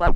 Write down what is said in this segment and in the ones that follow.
Hey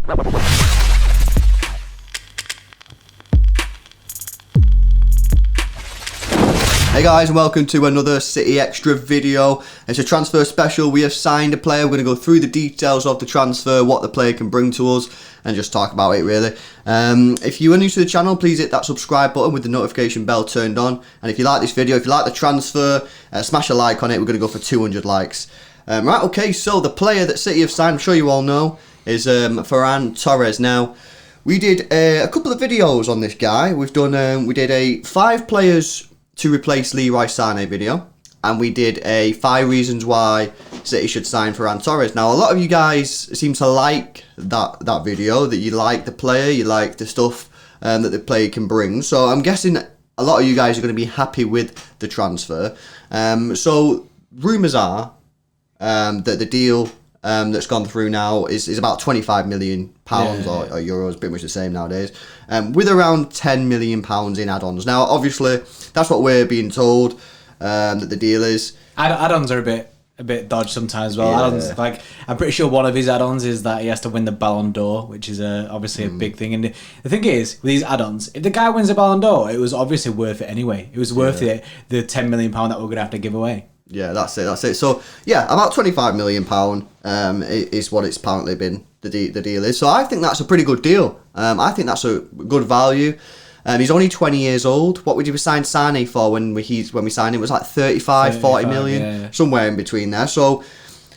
guys, and welcome to another City Xtra video. It's a transfer special. We have signed a player. We're going to go through the details of the transfer, what the player can bring to us, and just talk about it really. If you are new to the channel, please hit that subscribe button with the notification bell turned on. And if you like this video, if you like the transfer, smash a like on it. We're going to go for 200 likes. Right, okay, so the player that City have signed, I'm sure you all know, is Ferran Torres. Now, we did a couple of videos on this guy. We did a 5 players to replace Leroy Sané video, and we did a 5 reasons why City should sign Ferran Torres. Now, a lot of you guys seem to like that video, that you like the player, you like the stuff that the player can bring. So I'm guessing a lot of you guys are going to be happy with the transfer. So rumours are that the deal that's gone through now is about £25 million or euros, pretty much the same nowadays, with around £10 million in add-ons. Now, obviously, that's what we're being told that the deal is. Add-ons are a bit dodgy sometimes as well. Yeah. Add-ons, like, I'm pretty sure one of his add-ons is that he has to win the Ballon d'Or, which is obviously a big thing. And the thing is, with these add-ons, if the guy wins the Ballon d'Or, it was obviously worth it anyway. It was worth it, the £10 million that we're going to have to give away. Yeah, that's it. So, yeah, about £25 million is what it's apparently been, the deal is. So I think that's a pretty good deal. I think that's a good value. He's only 20 years old. What would you sign Sané for when we signed him? It was like 35, 40 million, somewhere in between there. So,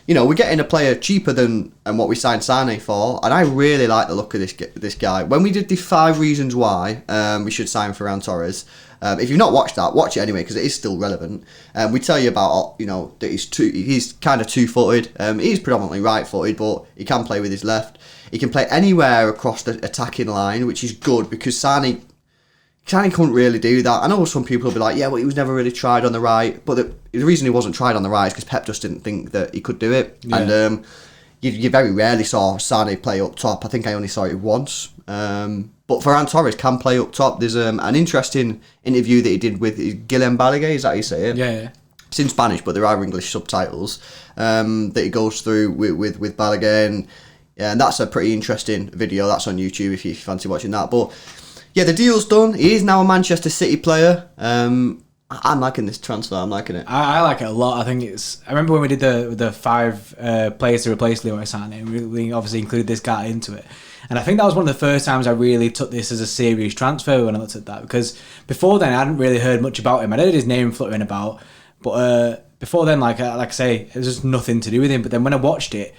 you know, we're getting a player cheaper than what we signed Sané for, and I really like the look of this guy. When we did the 5 reasons why we should sign Ferran Torres, if you've not watched that, watch it anyway, because it is still relevant. We tell you about, you know, that he's kind of two-footed. He's predominantly right-footed, but he can play with his left. He can play anywhere across the attacking line, which is good, because Sané couldn't really do that. I know some people will be like, yeah, well, he was never really tried on the right, but the reason he wasn't tried on the right is because Pep just didn't think that he could do it. Yeah. And you very rarely saw Sané play up top. I think I only saw it once. But Ferran Torres can play up top. There's an interesting interview that he did with Guillem Balaguer, is that how you say it? Yeah. It's in Spanish, but there are English subtitles that he goes through with Balaguer. And that's a pretty interesting video. That's on YouTube if you fancy watching that. But yeah, the deal's done. He is now a Manchester City player. I'm liking this transfer. I'm liking it. I like it a lot. I think I remember when we did the 5 players to replace Leroy Sané, we obviously included this guy into it. And I think that was one of the first times I really took this as a serious transfer when I looked at that, because before then I hadn't really heard much about him. I heard his name fluttering about, but before then, like I say, it was just nothing to do with him. But then when I watched it,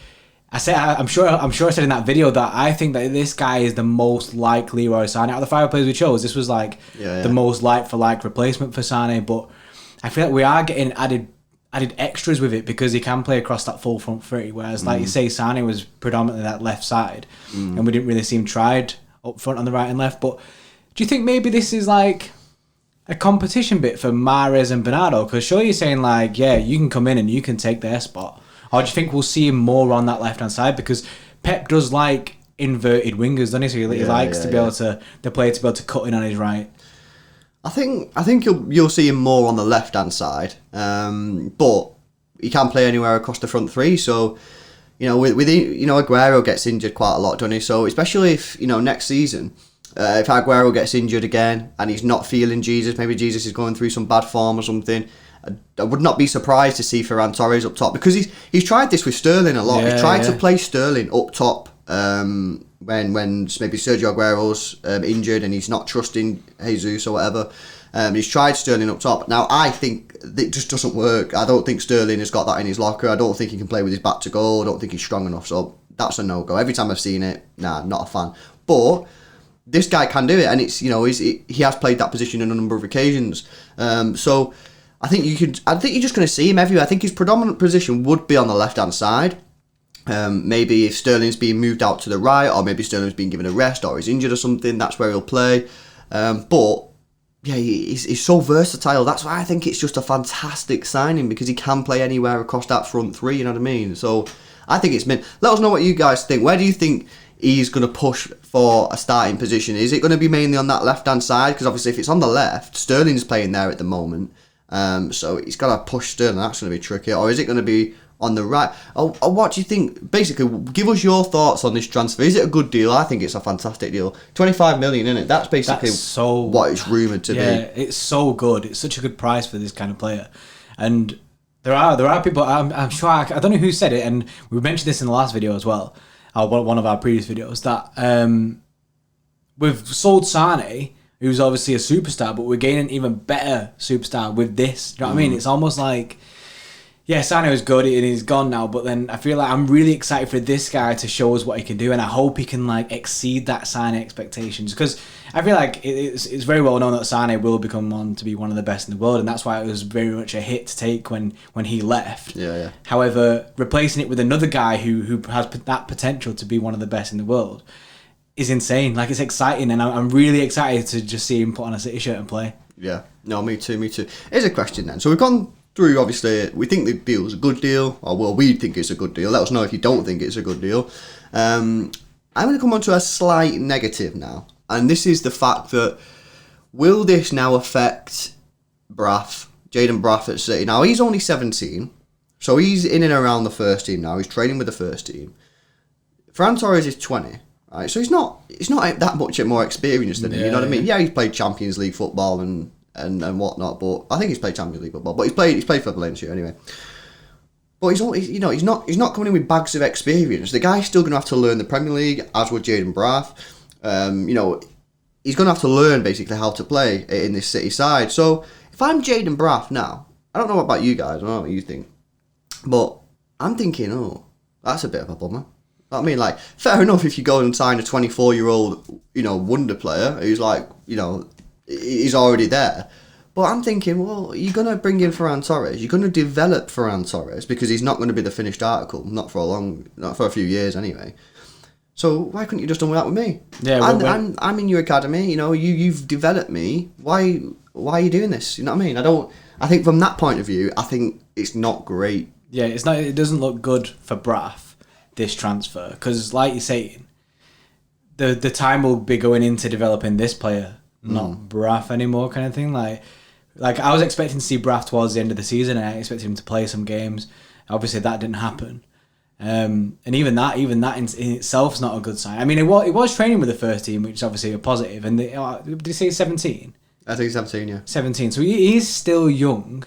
I'm sure I said in that video that I think that this guy is the most like Leroy Sané. Out of the 5 players we chose, this was like the most like-for-like replacement for Sané. But I feel like we are getting added extras with it, because he can play across that full front three, whereas like you say, Sané was predominantly that left side, and we didn't really see him tried up front on the right and left. But do you think maybe this is like a competition bit for Mahrez and Bernardo? Because sure, you're saying like, yeah, you can come in and you can take their spot. Or do you think we'll see him more on that left-hand side? Because Pep does like inverted wingers, doesn't he? So he likes to be able to, the player to be able to cut in on his right. I think you'll see him more on the left-hand side, but he can play anywhere across the front 3. So, you know, with Aguero gets injured quite a lot, doesn't he? So especially if, you know, next season, if Aguero gets injured again and he's not feeling Jesus, maybe Jesus is going through some bad form or something, I would not be surprised to see Ferran Torres up top, because he's tried this with Sterling a lot. He's tried to play Sterling up top when maybe Sergio Aguero's injured and he's not trusting Jesus or whatever. He's tried Sterling up top. Now, I think it just doesn't work. I don't think Sterling has got that in his locker. I don't think he can play with his back to goal. I don't think he's strong enough. So that's a no-go. Every time I've seen it, nah, not a fan. But this guy can do it, and it's, you know, he has played that position on a number of occasions. So I think you're just going to see him everywhere. I think his predominant position would be on the left-hand side. Maybe if Sterling's being moved out to the right, or maybe Sterling's being given a rest, or he's injured or something, that's where he'll play. But yeah, he's so versatile. That's why I think it's just a fantastic signing, because he can play anywhere across that front 3, you know what I mean? So I think it's mint. Let us know what you guys think. Where do you think he's going to push for a starting position? Is it going to be mainly on that left-hand side? Because obviously if it's on the left, Sterling's playing there at the moment. So he's got to push Sterling. That's going to be tricky. Or is it going to be on the right. What do you think? Basically, give us your thoughts on this transfer. Is it a good deal? I think it's a fantastic deal. 25 million, isn't it? That's basically what it's rumoured to be. Yeah, it's so good. It's such a good price for this kind of player. And there are people, I'm sure, I don't know who said it, and we mentioned this in the last video as well, one of our previous videos, that we've sold Sane, who's obviously a superstar, but we're gaining an even better superstar with this. Do you know what I mean? It's almost like, yeah, Sane was good and he's gone now, but then I feel like I'm really excited for this guy to show us what he can do, and I hope he can like exceed that Sane expectations, because I feel like it's very well known that Sane will become on to be one of the best in the world, and that's why it was very much a hit to take when he left. Yeah. However, replacing it with another guy who has that potential to be one of the best in the world is insane. Like, it's exciting, and I'm really excited to just see him put on a City shirt and play. Yeah, no, me too. Here's a question then. So we've gone through, obviously, we think the deal's a good deal, or well, we think it's a good deal. Let us know if you don't think it's a good deal. I'm going to come on to a slight negative now, and this is the fact that will this now affect Jayden Braff at City? Now, he's only 17, so he's in and around the first team now. He's training with the first team. Ferran Torres is 20. Right, so he's not that much more experienced than him. You know what I mean? Yeah, he's played Champions League football and whatnot, but I think he's played Champions League football. But he's played for Valencia anyway. But he's not coming in with bags of experience. The guy's still going to have to learn the Premier League, as would Jayden Braff. He's going to have to learn basically how to play in this City side. So if I'm Jayden Braff now, I don't know about you guys. I don't know what you think, but I'm thinking, oh, that's a bit of a bummer. I mean, like, fair enough if you go and sign a 24-year-old, wonder player who's like, he's already there. But I'm thinking, well, you're going to bring in Ferran Torres. You're going to develop Ferran Torres because he's not going to be the finished article, not for a few years anyway. So why couldn't you just done that with me? Yeah, I'm in your academy. You've developed me. Why are you doing this? You know what I mean? I think from that point of view, I think it's not great. Yeah, it's not. It doesn't look good for Braff, this transfer, because like you're saying, the time will be going into developing this player, not Braff anymore, kind of thing. Like I was expecting to see Braff towards the end of the season, and I expected him to play some games. Obviously, that didn't happen, and even that in itself is not a good sign. I mean, it was training with the first team, which is obviously a positive. And did he say 17? I think 17, yeah. 17. So he's still young,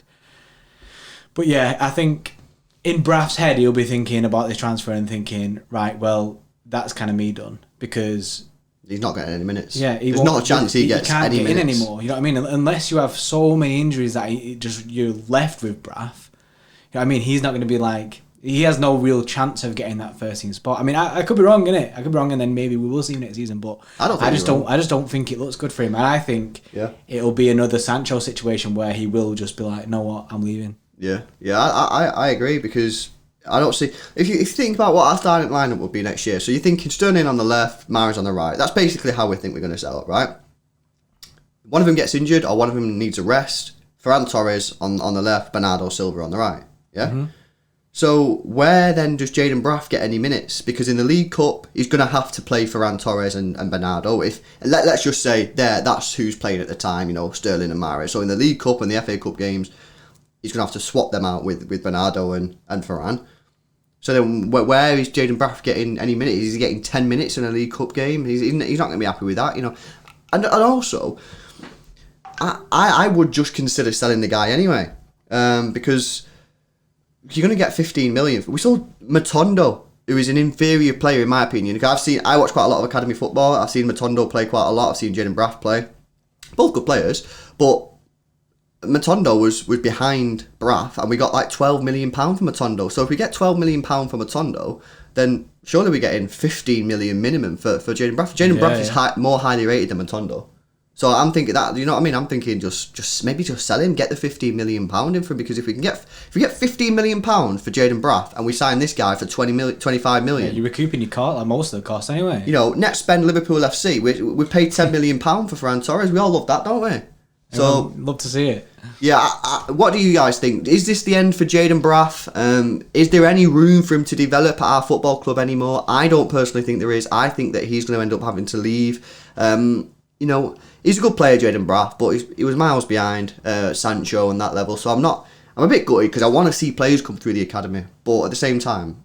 but yeah, I think in Braff's head, he'll be thinking about this transfer and thinking, right, well, that's kind of me done, because he's not getting any minutes. Yeah, there's not a chance he gets can't any get minutes in anymore. You know what I mean? Unless you have so many injuries that you're left with Braff. You know what I mean? He's not going to be like, he has no real chance of getting that first team spot. I mean, I could be wrong, innit? I could be wrong, and then maybe we will see him next season. But I just don't think it looks good for him, and I think it'll be another Sancho situation where he will just be like, know what, I'm leaving. Yeah, I agree, because I don't see, if you think about what our starting lineup would be next year. So you're thinking Sterling on the left, Mahrez on the right. That's basically how we think we're going to set up, right? One of them gets injured, or one of them needs a rest. Ferran Torres on the left, Bernardo Silva on the right. Yeah. Mm-hmm. So where then does Jayden Braff get any minutes? Because in the League Cup, he's going to have to play Ferran Torres and Bernardo. Let's just say that's who's playing at the time. Sterling and Mahrez. So in the League Cup and the FA Cup games, he's going to have to swap them out with Bernardo and Ferran. So then where is Jayden Braff getting any minutes? Is he getting 10 minutes in a League Cup game? He's not going to be happy with that, And also, I would just consider selling the guy anyway, because you're going to get 15 million. We sold Matondo, who is an inferior player in my opinion. I watch quite a lot of academy football. I've seen Matondo play quite a lot. I've seen Jayden Braff play. Both good players, but Matondo was behind Braff, and we got like £12 million for Matondo. So if we get £12 million for Matondo, then surely we're getting 15 million minimum for Jayden Braff. Jayden Braff is more highly rated than Matondo. So I'm thinking that, you know what I mean? I'm thinking just maybe just sell him, get the £15 million in for him, because if we get £15 million for Jayden Braff and we sign this guy for 25 million, yeah, you're recouping your cost, like most of the costs anyway. Net spend Liverpool FC. We paid £10 million for Ferran Torres. We all love that, don't we? So love to see it. Yeah, what do you guys think? Is this the end for Jayden Braff? Is there any room for him to develop at our football club anymore? I don't personally think there is. I think that he's going to end up having to leave. He's a good player, Jayden Braff, but he was miles behind Sancho on that level. So I'm a bit gutted because I want to see players come through the academy, but at the same time,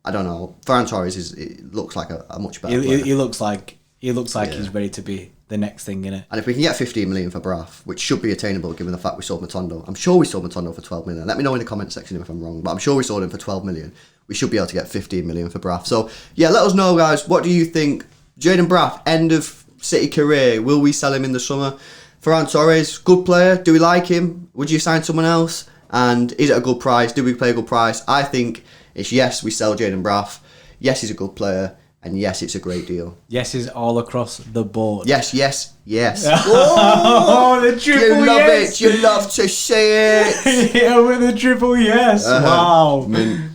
I don't know. Ferran Torres looks like a much better player. He looks like he's ready to be the next thing, innit? And if we can get 15 million for Braff, which should be attainable given the fact we sold Matondo, I'm sure we sold Matondo for 12 million. Let me know in the comment section if I'm wrong, but I'm sure we sold him for 12 million. We should be able to get 15 million for Braff. So yeah, let us know, guys. What do you think? Jayden Braff, end of City career. Will we sell him in the summer? Ferran Torres, good player. Do we like him? Would you sign someone else? And is it a good price? Do we pay a good price? I think it's yes, we sell Jayden Braff. Yes, he's a good player. And yes, it's a great deal. Yes is all across the board. Yes, yes, yes. Oh, the triple you love yes. it. You love to say it. Yeah, with the triple yes. Wow.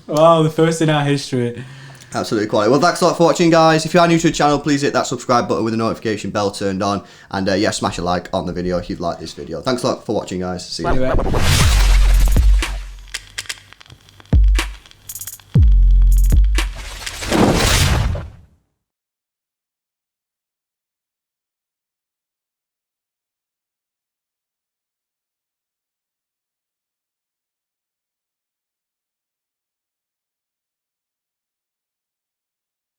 Wow, the first in our history. Absolutely quality. Well, thanks a lot for watching, guys. If you are new to the channel, please hit that subscribe button with the notification bell turned on. And yeah, smash a like on the video if you've liked this video. Thanks a lot for watching, guys. See you.